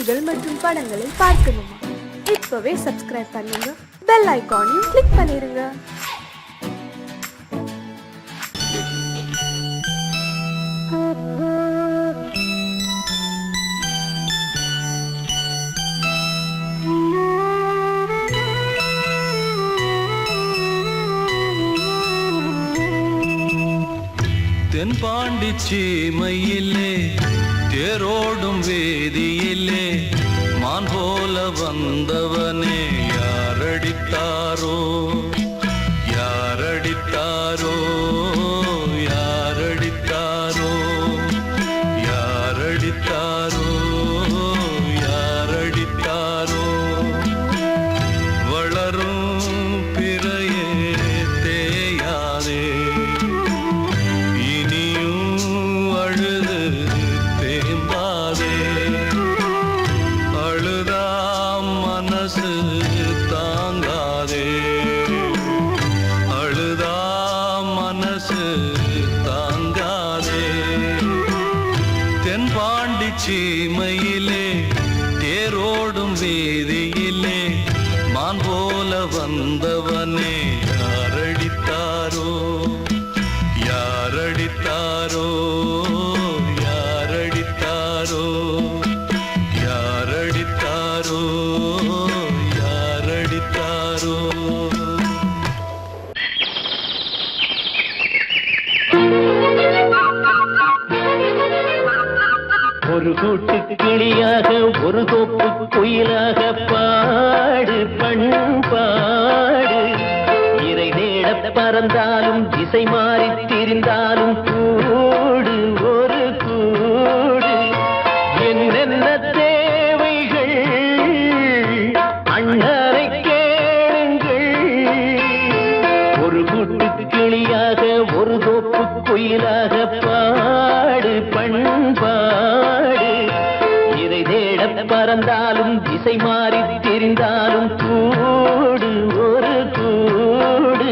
செய்திகள் மற்றும் படங்களை பார்க்கணுமா? இப்பவே சப்ஸ்கிரைப் பண்ணுங்க, பெல் ஐகானையும் கிளிக் பண்ணிருங்க. தென்பாண்டி சீமையிலே தேரோடும் வேதியிலே மான் போல வந்தவனே யாரடித்தாரோ யாரடித்தாரோ யாரடித்தாரோ யாரடித்தாரோ யாரடித்தாரோ வளரும் பிறையே தேயாதே தென்பாண்டி சீமையிலே தேரோடும் வேதியிலே மான் போல வந்தவனே யாரடித்தாரோ யாரடித்தாரோ யாரடித்தாரோ யாரடித்தாரோ யாரடித்தாரோ. ஒரு கூட்டு கிளியாக ஒரு தோப்பு குயிலாக பாடு பண்பாடு. இறை தேட பறந்தாலும் திசை மாறி திரிந்தாலும் கூடு ஒரு கூடு. என்னென்ன தேவைகள் அண்ணரை கேளுங்கள். ஒரு கூட்டு கிளியாக ஒரு தோப்பு குயிலாக பாடு பண்பாடு. இதை தேட பறந்தாலும் திசை மாறி தெரிந்தாலும் கூடு ஒரு கூடு.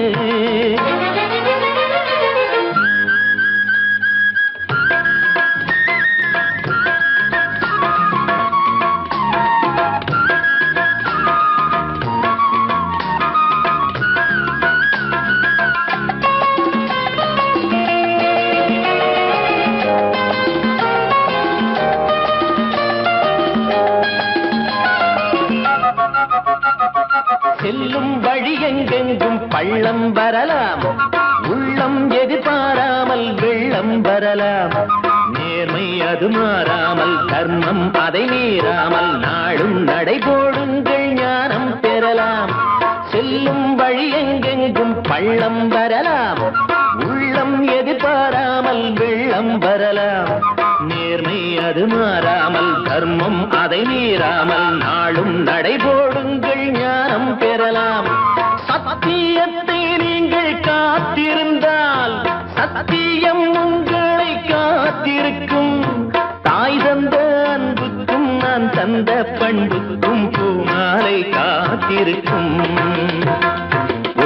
செல்லும் வழி எங்கெங்கும் பள்ளம் வரலாம், உள்ளம் எதிர்பாராமல் வெள்ளம் வரலாம். நேர்மை அது மாறாமல் தர்மம் அதை மீறாமல் நாளும் நடைபோடுங்கள் ஞானம் பெறலாம். செல்லும் வழி எங்கெங்கும் பள்ளம் வரலாம், உள்ளம் எதிர்பாராமல் வெள்ளம் வரலாம். நேர்மை அது மாறாமல் தர்மம் அதை மீறாமல் நாளும் நடைபோடுங்கள் ஞானம் பெறலாம். சத்தியத்தை நீங்கள் காத்திருந்தால் சத்தியம் உங்களை காத்திருக்கும். தாய் தந்த அன்புக்கும் நான் தந்த பண்புக்கும் பூமாலை காத்திருக்கும்.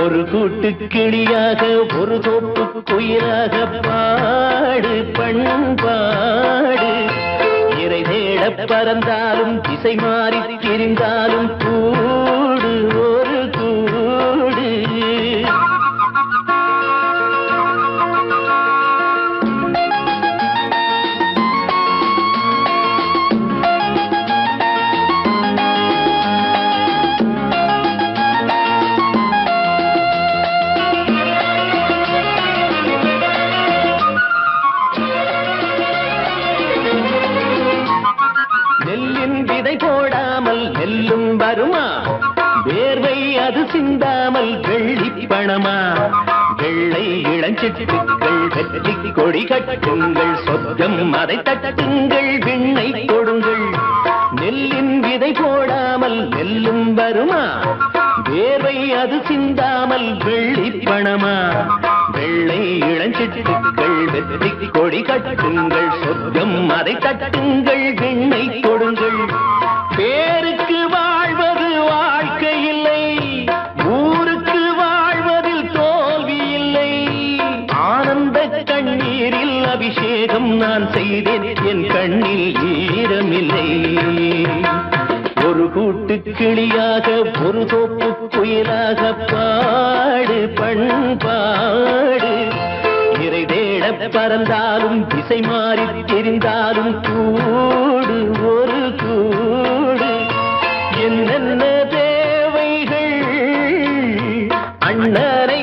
ஒரு கூட்டு கிளியாக ஒரு தோப்பு குயிலாக பாடு பண்பாடு. இறை தேட பறந்தாலும் திசை மாறி திரிந்தாலும் கூடு ஒரு கூடு. போடாமல் நெல்லும் வருமா, வேர்வை அது சிந்தாமல் வெள்ளி பணமா. வெள்ளை இளஞ்சிட்டுக்கள் வெற்றி கொடி கட்டுங்கள், சொர்க்கம் அதை தட்டுங்கள் விண்ணை கொடுங்கள். நெல்லின் விதை போடாமல் நெல்லும் வருமா, வேர்வை அது சிந்தாமல் வெள்ளி பணமா. வெள்ளை இளஞ்சிட்டுக்கள் வெற்றி கொடி கட்டுங்கள், சொர்க்கம் அதை தட்டுங்கள் விண்ணை கொடுங்கள். பேருக்கு வாழ்வது வாழ்க்கை இல்லை, ஊருக்கு வாழ்வதில் தோல்வி இல்லை. ஆனந்த கண்ணீரில் அபிஷேகம் நான் செய்தேன், என் கண்ணில் ஈரமில்லை. ஒரு கூட்டு கிளியாக ஒரு தோப்பு குயிலாக பாடு பண்பாடு இறை தேட பறந்தாலும் திசை மாறி தெரிந்தாலும் கூடு ஒரு கூடு என்னென்ன தேவைகள் அண்ணரை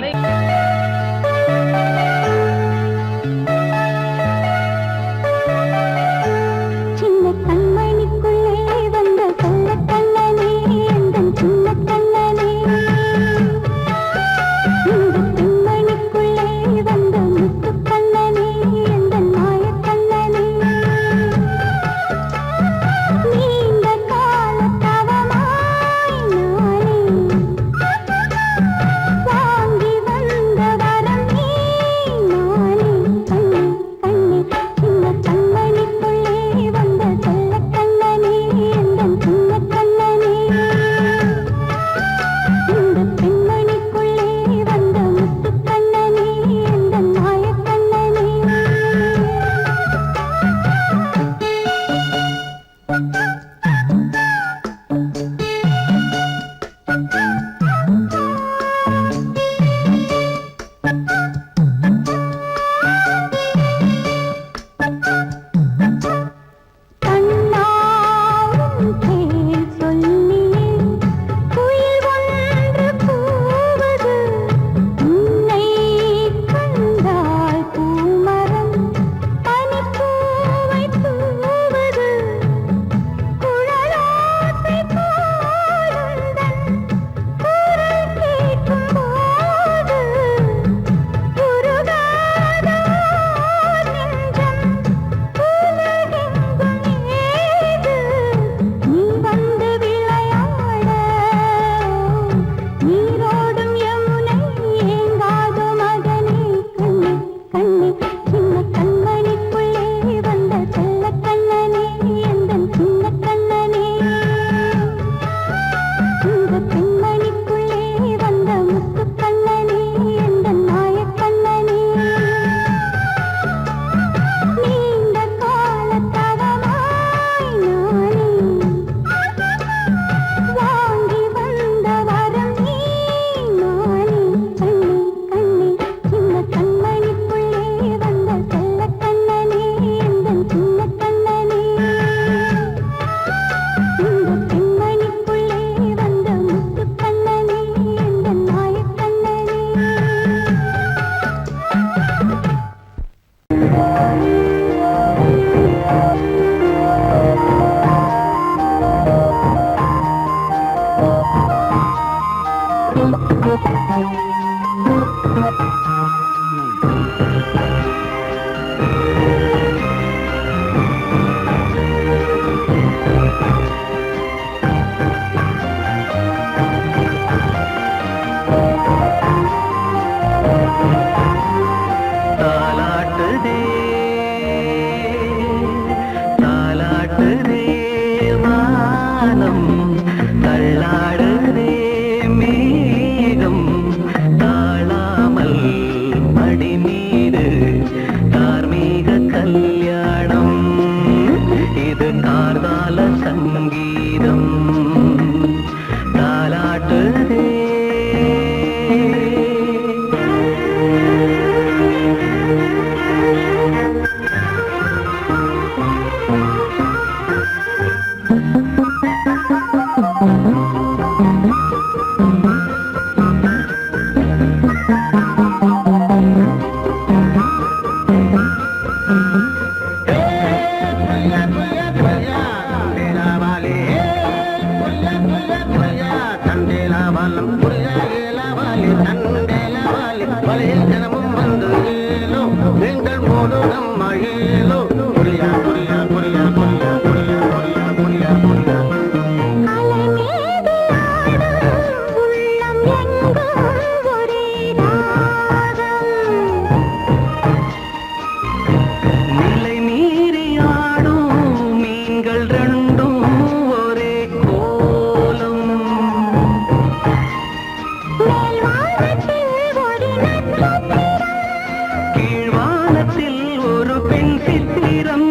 கீழ்வானத்தில் ஒரு பெண் சித்திரம்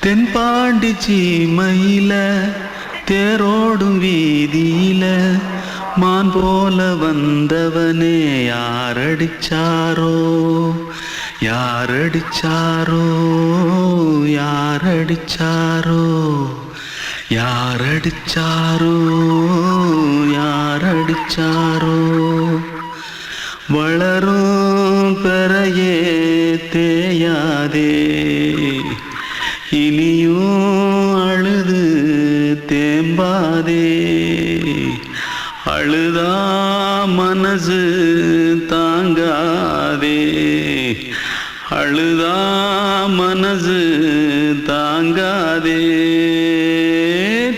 தென்பாண்டி சீமையில தேரோடும் வீதியில மான் போல வந்தவனே யாரடிச்சாரோ யாரடிச்சாரோ யாரடிச்சாரோ யாரடிச்சாரோ யாரடிச்சாரோ வளரும் பெறையே தேயாதே இனியும் அழுது தேம்பாதே அழுதா மனசு தாங்காதே அழுதா மனசு தாங்காதே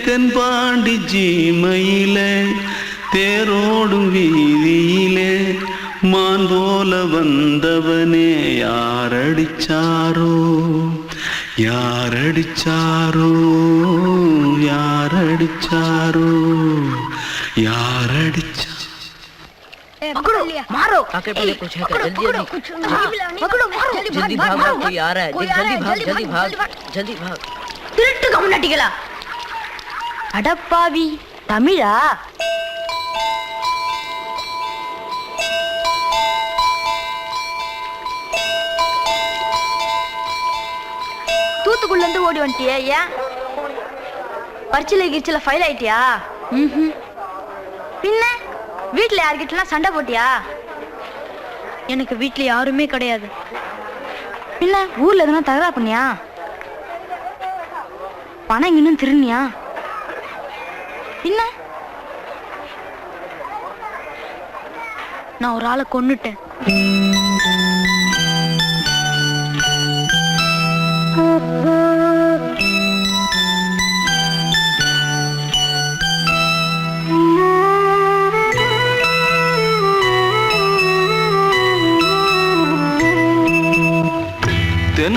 தென்பாண்டி சீமையிலே தேரோடும் வீதியிலே மான் போல வந்தவனே யாரடிச்சாரோ யாரடிச்சாரோ யாரடிச்சாரோ யாரடிச்சா पकड़ो मारो आके पहले कुछ है जल्दी पकड़ो मारो जल्दी भाग भाग कोई आ रहा है जल्दी भाग जल्दी भाग திருட்டு கம்முனட்டிகளா அடப்பாவி தமிழா தூத்துக்குள்ள இருந்து ஓடி வந்துட்டியா ஏன் பரிச்சையில கிரிச்சல ஃபைல் ஆயிட்டியா பின்ன வீட்டுல யார்கிட்டலாம் சண்டை போட்டியா எனக்கு வீட்டுல யாருமே கிடையாது பின்ன ஊர்ல எதுனா தகராறு பண்ணியா பணம் இன்னும் திருநியா பின்ன நான் ஒரு ஆளை கொன்னுட்டேன்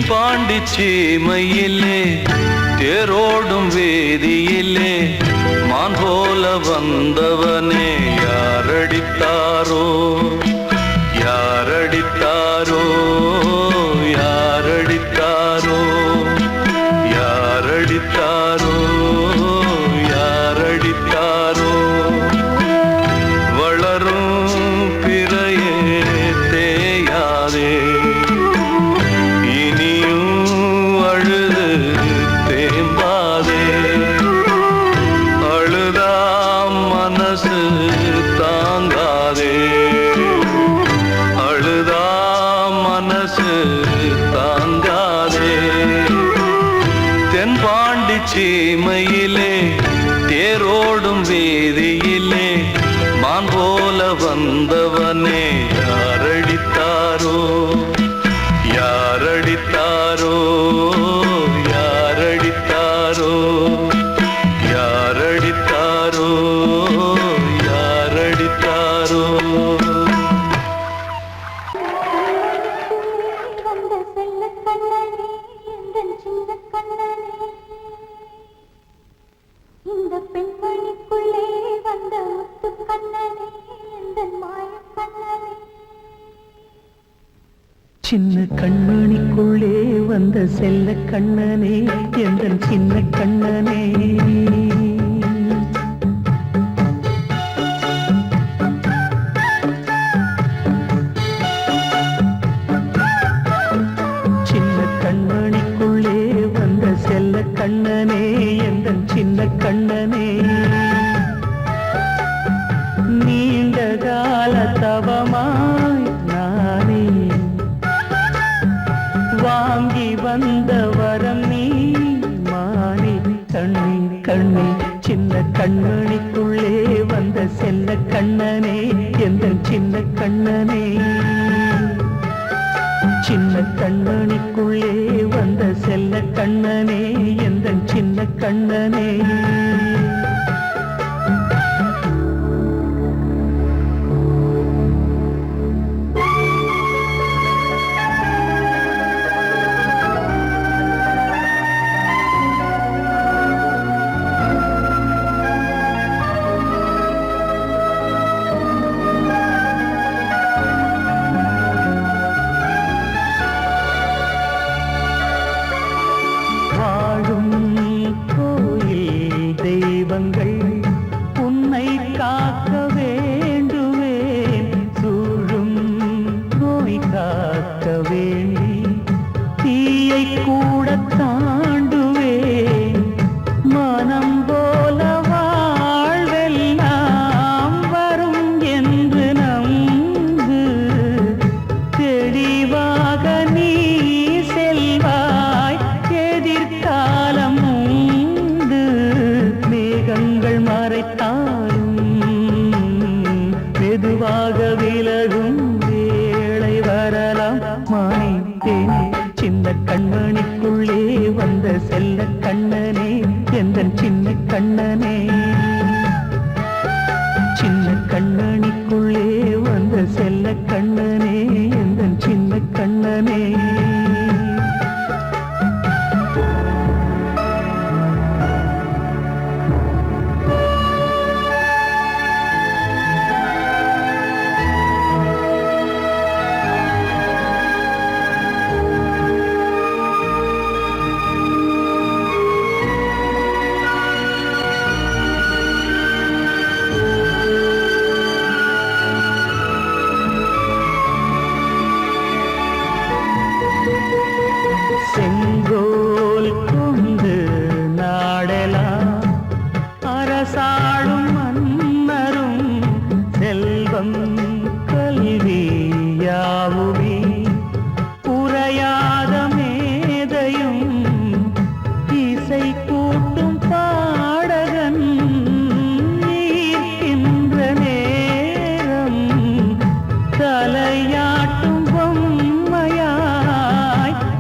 பாண்டி சீமையிலே தேரோடும் வேதியிலே மான் போல வந்தவனே யாரடித்தாரோ யாரடித்தாரோ யாரடித்தாரோ யாரடித்தாரோ யாரடித்தாரோ வளரும் பிறையே தேயாதே இனியும் அழுது தேம்பாதே அழுதாம் மனசு தாங்காதே அழுதாம் மனசு தாங்காதே தென்பாண்டி சீமையிலே தேரோடும் வேதியிலே மான் போல வந்தவனே யாரடித்தாரோ யாரடித்தாரோ யாரடித்தாரோ யாரடித்தாரோ யாரடித்தாரோ வந்த செல்ல கண்ணனே எந்தன் சின்ன கண்ணனே இந்த பெண்மணிக்குள்ளே வந்த முத்து கண்ணனே எந்தன் மாய கண்ணனே சின்ன கண்மணிக்குள்ளே வந்த செல்ல கண்ணனே எந்தன் சின்ன கண்ணனே சின்ன கண்மணிக்குள்ளே வந்த செல்ல கண்ணனே எந்தன் சின்ன கண்ணனே நீண்ட கால தவமாய் நானே வாங்கி வந்த வரம் நீ மானே கண்ணே கண்ணே சின்ன கண்மணிக்குள்ளே வந்த செல்ல கண்ணனே எந்தன் சின்ன கண்ணனே சின்ன கண்மணிக்குள்ளே வந்த செல்ல கண்ணனே எந்தன் சின்ன கண்ணனே வாழும் கோயில் தெய்வங்கள் உன்னை காக்க வேண்டுவேன் சூழும் நோய் காக்க வேண்டி தீயை கூட தாண்டுவேன் மனம் போல வாழ்வெல்லாம் வரும் என்று நம்பு தெளிவாக நீ செல்வாய் எதிர்காலம் உண்டு மேகங்கள் மறைத்தாலும் மெதுவாக விலகும் வேளை வரலாம் மானே தேனே சின்ன கண்மணிக்குள்ளே வந்த செல்ல கண்ணனே எந்தன் சின்ன கண்ணனே சின்ன கண்மணிக்குள்ளே வந்த செல்ல கண்ணனே எந்தன் சின்ன கண்ணனே செங்கோல் கொண்டு நாடலாம் அரசாளும் மன்னரும் செல்வம் கல்வி யாவுமே உரையாத மேதையும் இசை கூட்டும் பாடகன் ஈர்க்கின்ற நேரம் தலையாட்டும் பொம்மையாய்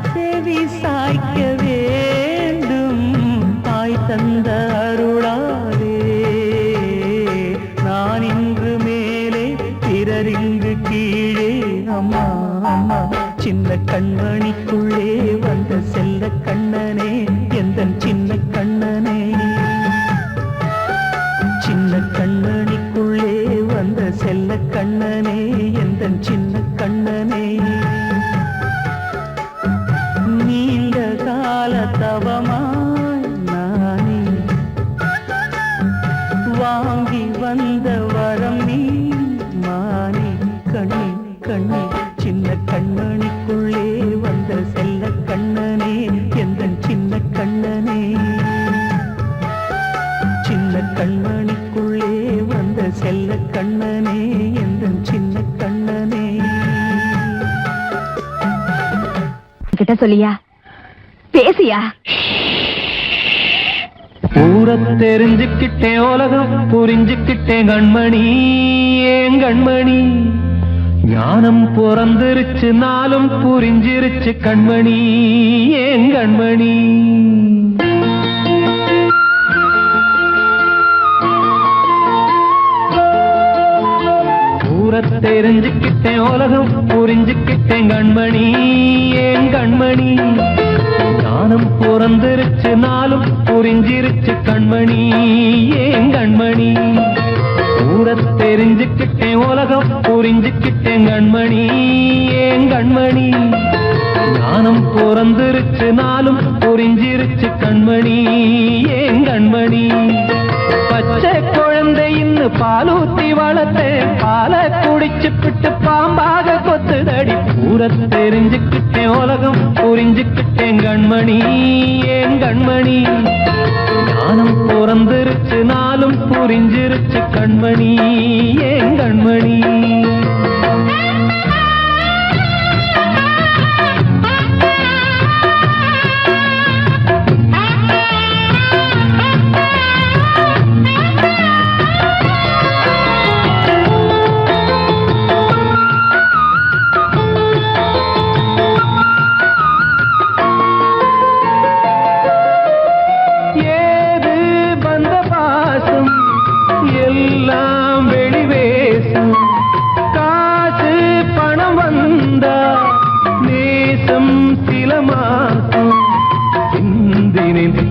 செவி சாய்க்க வேண்டும் தாய் தந்த அருளாலே நான் இன்று மேலே பிறரிங்கு கீழே அம்மா அம்மா சின்ன கண்மணிக்குள்ளே வந்த செல்ல கண்ணனே எந்தன் சின்ன கண்ணனே சின்ன கண்மணிக்குள்ளே வந்த செல்ல கண்ணனே எந்தன் சின்ன கண்ணனே நீண்ட கால தவமாய் நானே வாங்கி வந்த வரம் நீ மானே கண்ணே கண்ணே சின்ன கண்மணிக்குள்ளே வந்த செல்ல கண்ணனே எந்தன் சின்ன கண்ணனே சின்ன கண்மணிக்குள்ளே வந்த செல்ல கண்ணனே எந்தன் சின்ன கண்ணனே கிட்ட சொல்லியா பேசியா ஊரை தெரிஞ்சுக்கிட்டேன் உலகம் புரிஞ்சுக்கிட்டேன் கண்மணி ஏன் கண்மணி ஞானம் பிறந்திருச்சு நாளும் புரிஞ்சிருச்சு கண்மணி ஏன் கண்மணி ஊரை தெரிஞ்சுக்கிட்டேன் உலகம் புரிஞ்சுக்கிட்டேன் கண்மணி ஏன் கண்மணி ஞானம் பிறந்திருச்சு நாளும் புரிஞ்சிருச்சு கண்மணி ஏன் கண்மணி ஊரை தெரிஞ்சுக்கிட்டேன் உலகம் புரிஞ்சுக்கிட்டேன் கண்மணி ஏன் கண்மணி ஞானம் பிறந்திருச்சு நாளும் புரிஞ்சிருச்சு கண்மணி ஏன் கண்மணி பச்சை குழந்தையின்னு பாலூத்தி வளர்த்தேன் பாலை குடிச்சு பிட்டு பாம்பாக கொத்துதடி ஊரை தெரிஞ்சுக்கிட்டேன் உலகம் புரிஞ்சுக்கிட்டேன் கண்மணி ஏன் கண்மணி ஞானம் பிறந்திருச்சு நாளும் புரிஞ்சிருச்சு கண்மணி ஏன் கண்மணி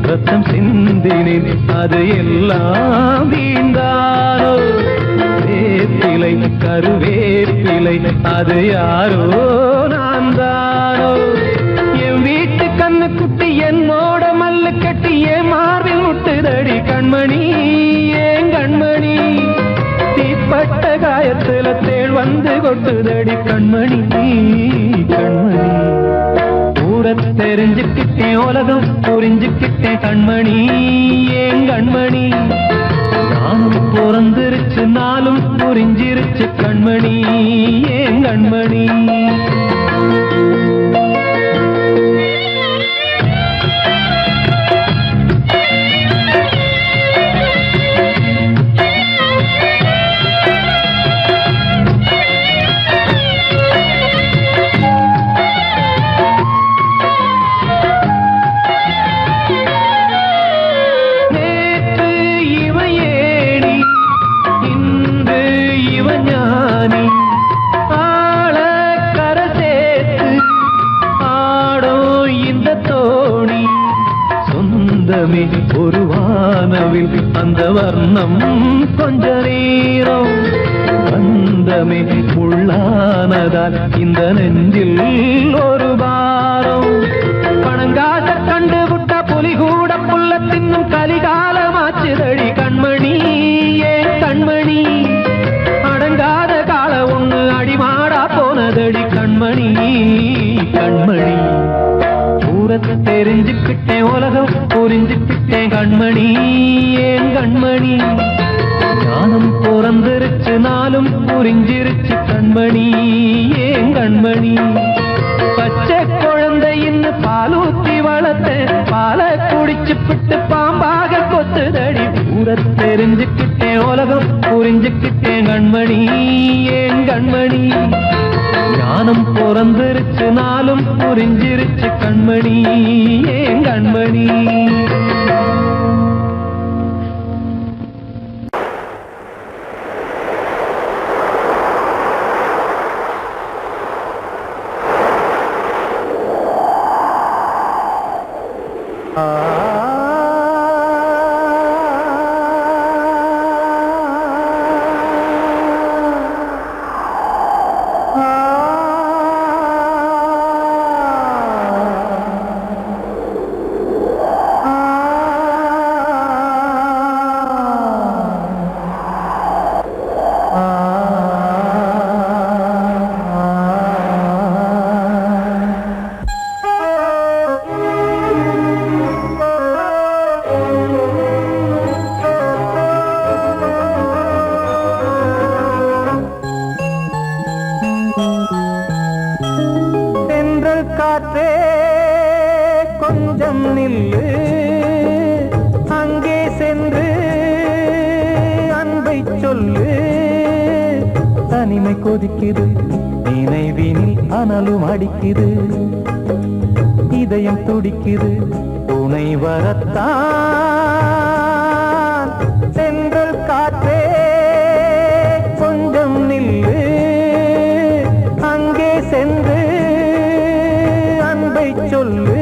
ரத்தம் சிந்தினேன் அது எல்லாம் வீண்டாரோ வேப்பிலை கருவேப்பிலை அது யாரோ நான் தானோ என் வீட்டு கண்ணு குட்டி என்னோட மல்லு கட்டி என் மார்பில் முட்டுதடி கண்மணி ஏன் கண்மணி தீப்பட்ட காயத்துல தேள் வந்து கொட்டுதடி கண்மணி கண்மணி ஊரை தெரிஞ்சுக்கிட்டேன் உலகம் புரிஞ்சுக்கிட்டேன் கண்மணி ஏன் கண்மணி ஞானம் பிறந்திருச்சு நாளும் புரிஞ்சிருச்சு கண்மணி ஏன் கண்மணி ஒரு வானவில் அந்த வர்ணம் கொஞ்ச நேரம் வந்தமே உள்ளானதால் இந்த நெஞ்சில் ஒரு பாரம் பணங்காச கண்டு விட்ட புலி கூட புல்ல தின்னும் கலிகாலமாச்சுதடி கண்மணி ஏன் கண்மணி அடங்காத கால ஒண்ணு அடிமாடா போனதடி கண்மணி கண்மணி ஊரை தெரிஞ்சுக்கிட்டேன் உலகம் புரிஞ்சுக்கிட்டேன் கண்மணி ஏன் கண்மணி ஞானம் பிறந்திருச்சு நாளும் புரிஞ்சிருச்சு கண்மணி ஏன் கண்மணி பச்சை குழந்தையின்னு பாலூத்தி வளர்த்தேன் பாலை குடிச்சு பிட்டு பாம்பாக கொத்துதடி ஊரை தெரிஞ்சுக்கிட்டேன் உலகம் புரிஞ்சுக்கிட்டேன் கண்மணி ஏன் கண்மணி ஞானம் பிறந்திருச்சு நாளும் புரிஞ்சிருச்சு கண்மணி ஏன் கண்மணி நில்லு அங்கே சென்று அன்பை சொல்லு. தனிமை கொதிக்குது நினைவினில் அனலும் அடிக்குது. இதயம் துடிக்குது துணை வரத்தான். சென்றல் காற்றே கொஞ்சம் நில்லு அங்கே சென்று அன்பை சொல்லு.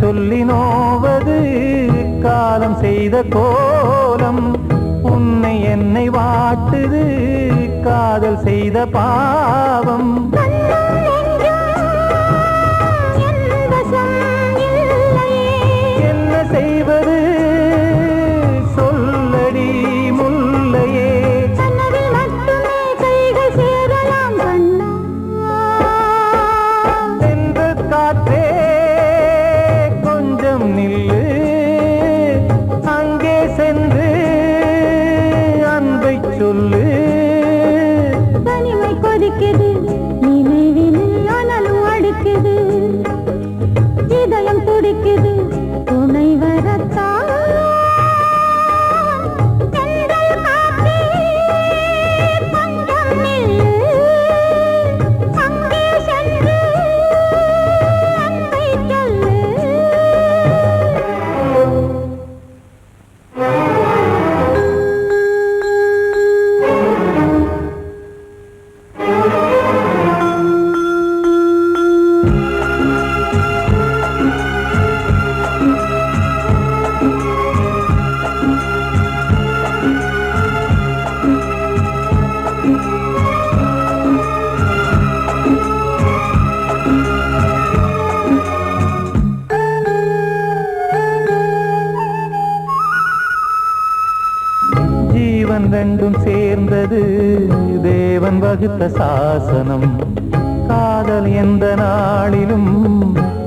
சொல்லி நோவது காலம் செய்த கோலம். உன்னை என்னை வாட்டுது காதல் செய்த பாவம். என்ன செய்வது சொல்லடி முல்லையே. சென்ற காற்றே நில்லு அங்கே சென்று அன்பை சொல்லு. தனிமை கொதிக்குது நினைவினில் அனலும் அடிக்குது. இதயம் துடிக்குது துணை வரத்தான். ரெண்டும் சேர்ந்தது தேவன் வகுத்த சாசனம். காதல் எந்த நாளிலும்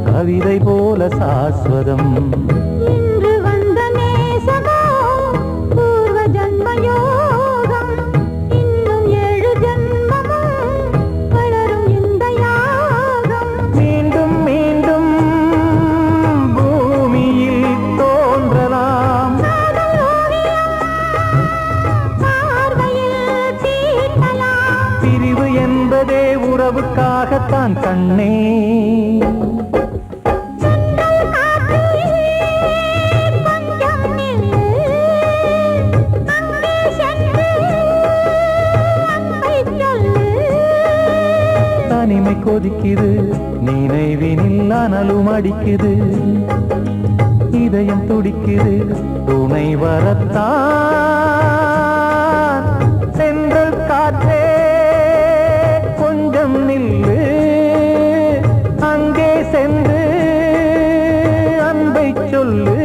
கவிதை போல சாஸ்வதம். இன்று வந்த நேசமோ பூர்வ ஜன்ம யோகம். இன்னும் 7 ஜன்மமும் வளரும் இந்த யாகம். மீண்டும் மீண்டும் பூமியில் தோன்றலாம். பிரிவு என்பதே உறவுக்காகத்தான் கண்ணே. தனிமை கொதிக்குது நினைவினில் அனலும் அடிக்குது. இதயம் துடிக்குது துணை வரத்தான். சென்றல் காற்றே கொஞ்சம் நில்லு அங்கே சென்று அன்பை சொல்லு.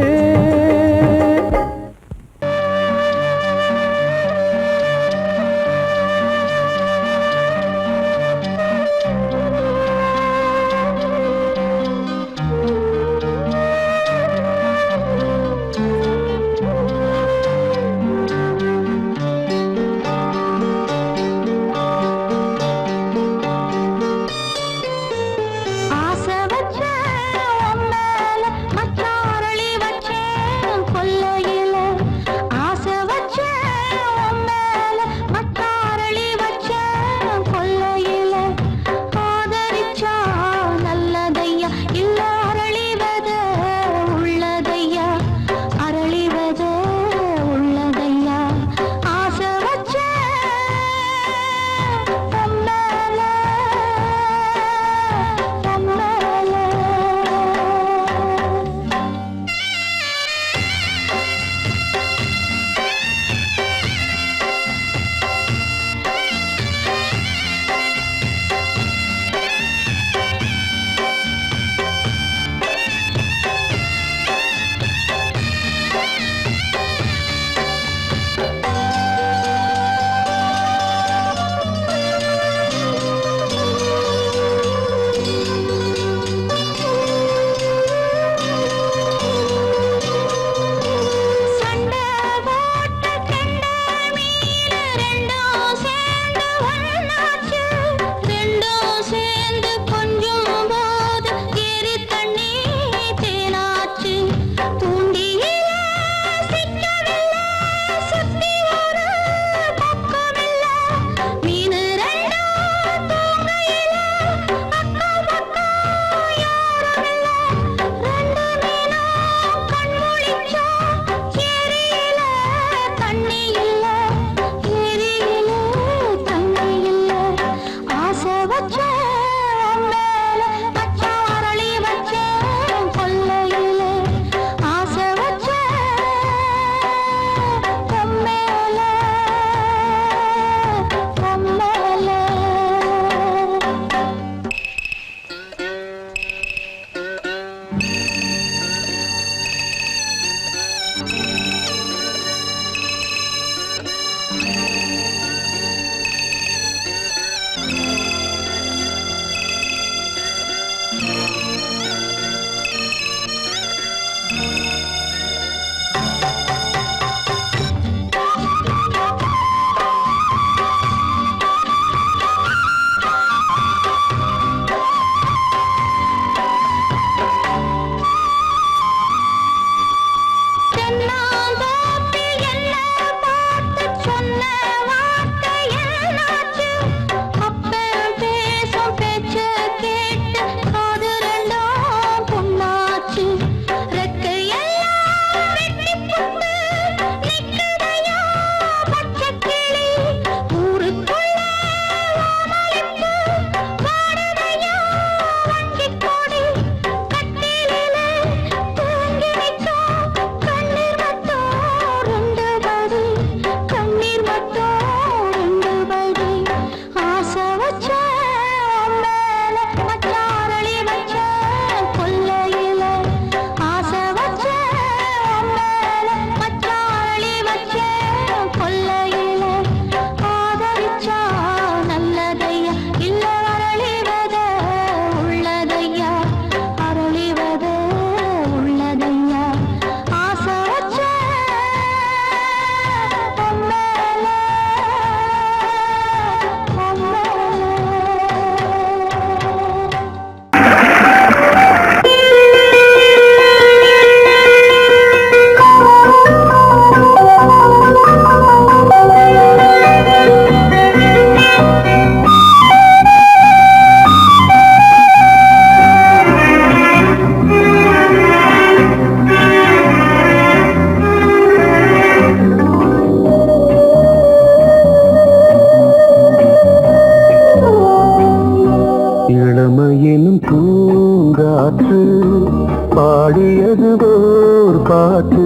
காற்று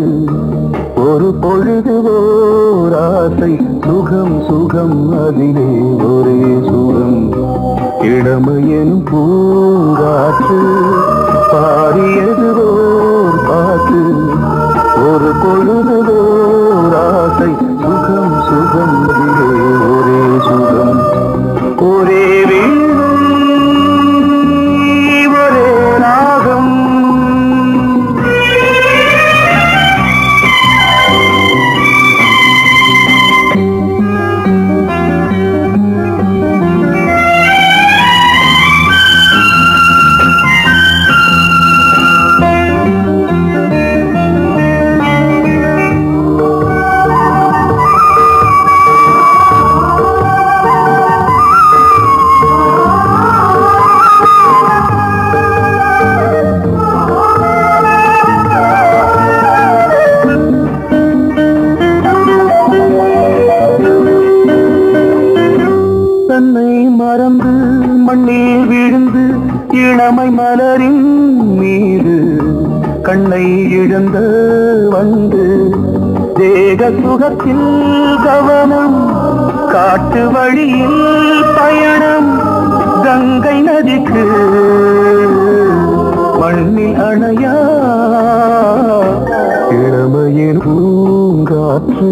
ஒரு பொழுது ஓர் ஆசை சுகம் சுகம் அதிலே ஒரே சுகம் இளமையெனும் பூங்காற்று பாடியது ஓர் பாட்டு ஒரு பொழுது ஓர் ஆசை சுகம் சுகம் அதிலே ஒரே சுகம் ஒரே வீணை ஒரே ராகம் மறந்து மண்ணில் விழுந்து இளமை மலரின் மீது கண்ணை இழந்த வந்து தேக சுகத்தில் கவனம் காட்டு வழியில் பயணம் கங்கை நதிக்கு மண்ணில் அணையா இளமையின் பூங்காற்று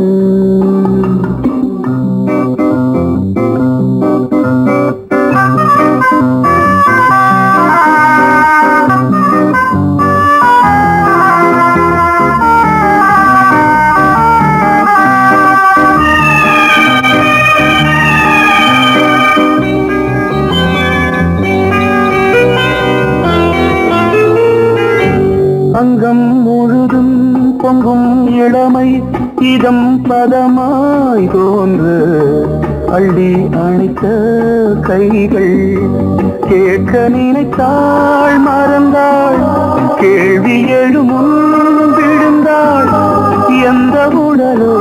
அங்கம் முழுதும் பொங்கும் இளமை இதம் பதமாய் தோன்று அள்ளி அணைத்த கைகள் கேட்க நினைத்தாள் மறந்தாள் கேள்வி எழுமுன் விழுந்தாள் எந்த உடலோ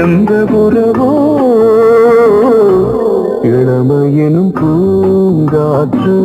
எந்த உறவோ இளமையெனும் பூங்காற்று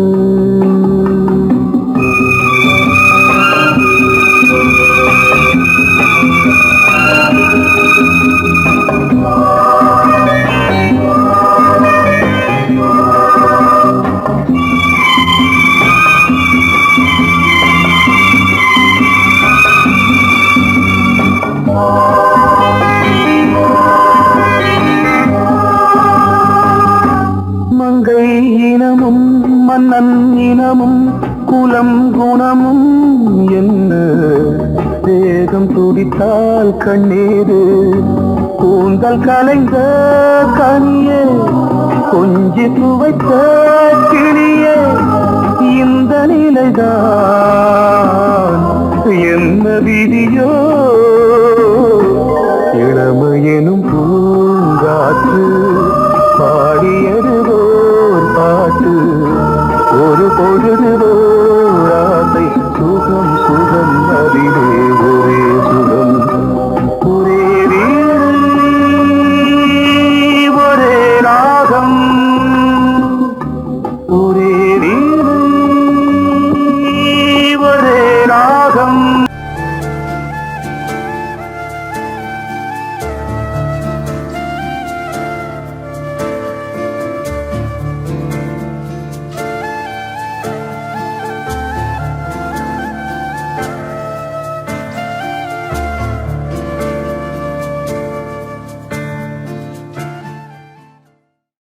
மங்கை இனமும் மன்னன் இனமும் குலம் குணமும் என்ன தேகம் துடித்தால் கண்ணீரு கூந்தல் கலைந்த கனியே கொஞ்சி துவைத்த கிளியே இந்த நிலைதான் என்ன விதியோ